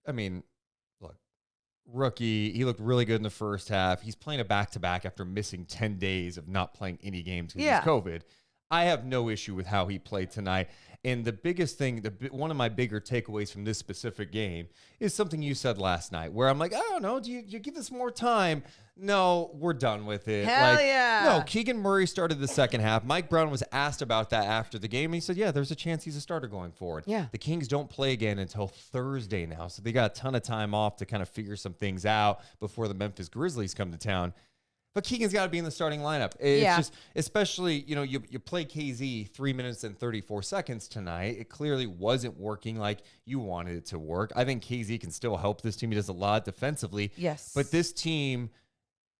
I mean, look, rookie, he looked really good in the first half. He's playing a back-to-back after missing 10 days of not playing any games because of COVID. I have no issue with how he played tonight. And the biggest thing, one of my bigger takeaways from this specific game is something you said last night where I'm like, I don't know, do you give this more time? No, we're done with it. Hell yeah. No, Keegan Murray started the second half. Mike Brown was asked about that after the game. And he said, yeah, there's a chance he's a starter going forward. Yeah. The Kings don't play again until Thursday now. So they got a ton of time off to kind of figure some things out before the Memphis Grizzlies come to town. But Keegan's got to be in the starting lineup. It's just, especially, you play KZ 3 minutes and 34 seconds tonight. It clearly wasn't working like you wanted it to work. I think KZ can still help this team. He does a lot defensively. Yes. But this team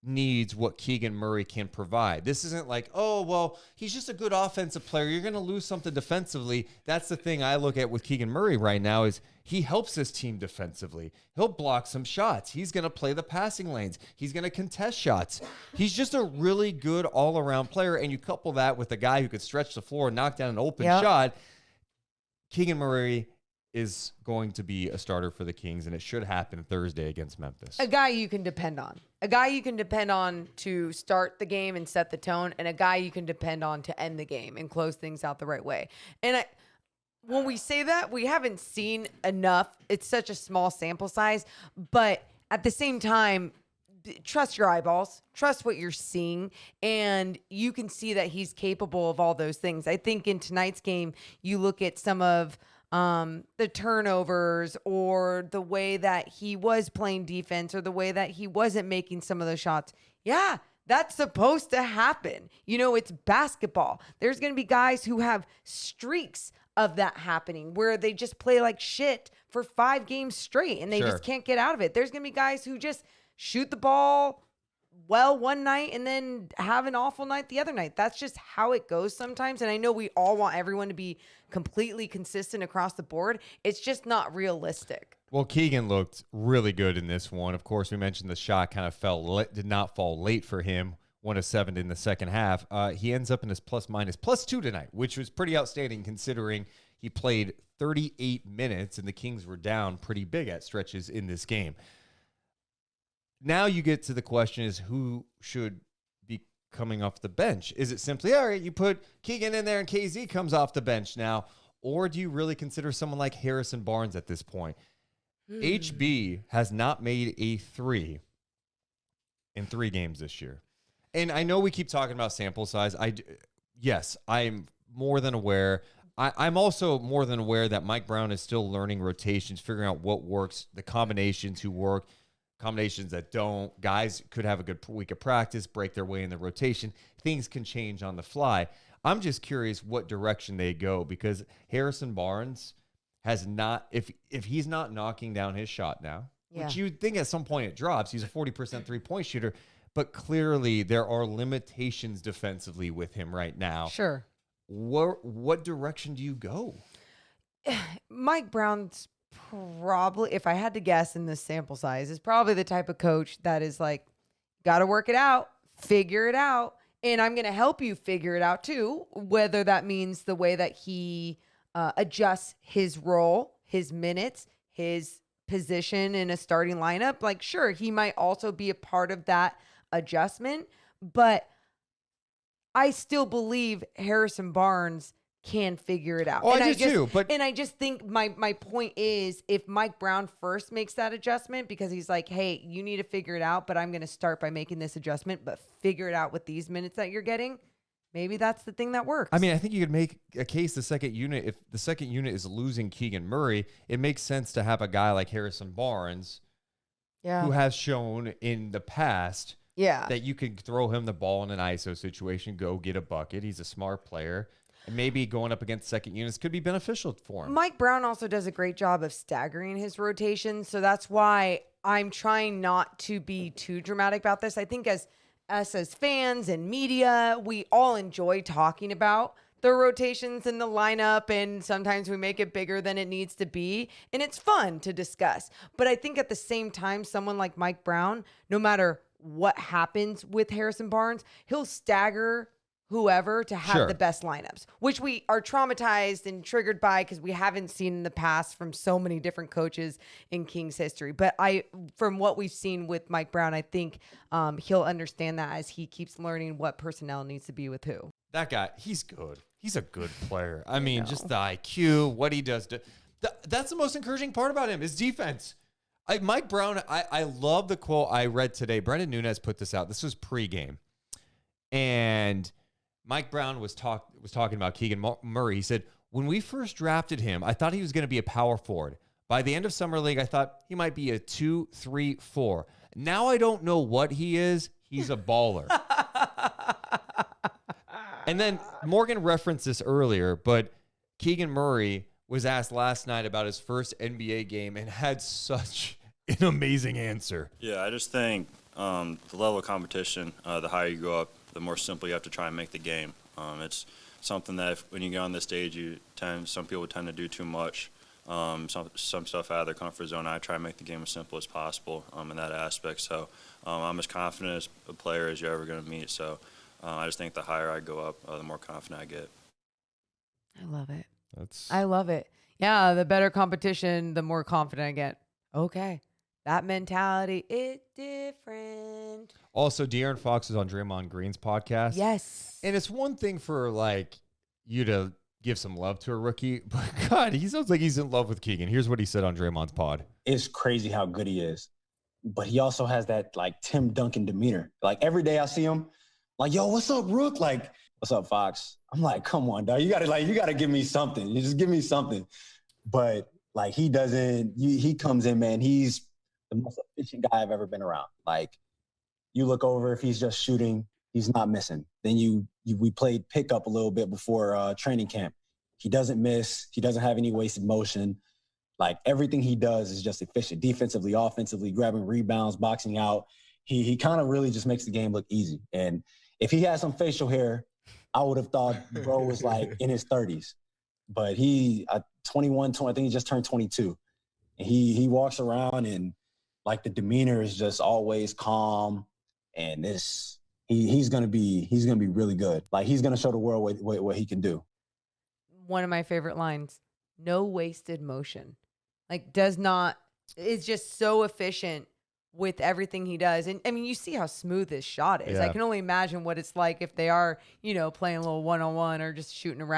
needs what Keegan Murray can provide. This isn't like, oh, well, he's just a good offensive player. You're going to lose something defensively. That's the thing I look at with Keegan Murray right now is he helps his team defensively. He'll block some shots. He's going to play the passing lanes. He's going to contest shots. He's just a really good all-around player, and you couple that with a guy who could stretch the floor and knock down an open shot. Keegan Murray is going to be a starter for the Kings, and it should happen Thursday against Memphis. A guy you can depend on. A guy you can depend on to start the game and set the tone, and a guy you can depend on to end the game and close things out the right way. And when we say that, we haven't seen enough. It's such a small sample size, but at the same time, trust your eyeballs, trust what you're seeing, and you can see that he's capable of all those things. I think in tonight's game, you look at some of the turnovers or the way that he was playing defense or the way that he wasn't making some of those shots. Yeah, that's supposed to happen. It's basketball. There's going to be guys who have streaks of that happening where they just play like shit for 5 games straight and they just can't get out of it. There's going to be guys who just shoot the ball well one night and then have an awful night the other night. That's just how it goes sometimes. And I know we all want everyone to be completely consistent across the board. It's just not realistic. Well, Keegan looked really good in this one. Of course, we mentioned the shot kind of did not fall late for him. 1 of 7 in the second half. He ends up in his plus-minus +2 tonight, which was pretty outstanding considering he played 38 minutes and the Kings were down pretty big at stretches in this game. Now you get to the question is who should be coming off the bench? Is it simply, all right, you put Keegan in there and KZ comes off the bench now? Or do you really consider someone like Harrison Barnes at this point? HB has not made a 3 in 3 games this year. And I know we keep talking about sample size. Yes, I'm more than aware. I'm also more than aware that Mike Brown is still learning rotations, figuring out what works, the combinations who work, combinations that don't. Guys could have a good week of practice, break their way in the rotation. Things can change on the fly. I'm just curious what direction they go because Harrison Barnes has not, if he's not knocking down his shot now, which you'd think at some point it drops. He's a 40% three-point shooter. But clearly, there are limitations defensively with him right now. Sure. What direction do you go? Mike Brown's probably, if I had to guess in this sample size, is probably the type of coach that is like, got to work it out, figure it out, and I'm going to help you figure it out too, whether that means the way that he adjusts his role, his minutes, his position in a starting lineup. Like, sure, he might also be a part of that adjustment, but I still believe Harrison Barnes can figure it out. Oh, I do too. But I just think my point is if Mike Brown first makes that adjustment because he's like, hey, you need to figure it out, but I'm going to start by making this adjustment, but figure it out with these minutes that you're getting. Maybe that's the thing that works. I mean, I think you could make a case if the second unit is losing Keegan Murray, it makes sense to have a guy like Harrison Barnes who has shown in the past that you can throw him the ball in an ISO situation, go get a bucket. He's a smart player. And maybe going up against second units could be beneficial for him. Mike Brown also does a great job of staggering his rotations. So that's why I'm trying not to be too dramatic about this. I think as fans and media, we all enjoy talking about the rotations in the lineup, and sometimes we make it bigger than it needs to be, and it's fun to discuss. But I think at the same time, someone like Mike Brown, no matter what happens with Harrison Barnes, he'll stagger whoever to have Sure. the best lineups, which we are traumatized and triggered by because we haven't seen in the past from so many different coaches in Kings history. But from what we've seen with Mike Brown, I think he'll understand that as he keeps learning what personnel needs to be with who. That guy, he's good. He's a good player. I mean, just the IQ, what he does. That's the most encouraging part about him, is defense. Mike Brown, I love the quote I read today. Brendan Nunez put this out. This was pregame. And Mike Brown was talking about Keegan Murray. He said, when we first drafted him, I thought he was going to be a power forward. By the end of Summer League, I thought he might be a 2, 3, 4. Now I don't know what he is. He's a baller. And then Morgan referenced this earlier, but Keegan Murray was asked last night about his first NBA game and had such an amazing answer. Yeah, I just think the level of competition, the higher you go up, the more simple you have to try and make the game. It's something that when you get on this stage, some people tend to do too much. Some stuff out of their comfort zone. I try and make the game as simple as possible in that aspect. So I'm as confident as a player as you're ever going to meet. So I just think the higher I go up, the more confident I get. I love it. That's I love it. Yeah, the better competition, the more confident I get. Okay. That mentality is different. Also, De'Aaron Fox is on Draymond Green's podcast. Yes. And it's one thing for like you to give some love to a rookie, but God, he sounds like he's in love with Keegan. Here's what he said on Draymond's pod. It's crazy how good he is. But he also has that like Tim Duncan demeanor. Like every day I see him, like, yo, what's up, Rook? Like, what's up, Fox? I'm like, come on, dog. You gotta give me something. You just give me something. But like he comes in, man, he's the most efficient guy I've ever been around. Like, you look over, if he's just shooting, he's not missing. Then we played pickup a little bit before training camp. He doesn't miss. He doesn't have any wasted motion. Like, everything he does is just efficient. Defensively, offensively, grabbing rebounds, boxing out. He kind of really just makes the game look easy. And if he had some facial hair, I would have thought bro was like in his 30s. But he, 21, I think he just turned 22. And he walks around and like the demeanor is just always calm. And he's gonna be really good. Like, he's gonna show the world what he can do. One of my favorite lines: no wasted motion. Like, is just so efficient with everything he does. And I mean, you see how smooth his shot is. Yeah. I can only imagine what it's like if they are, playing a little one-on-one or just shooting around.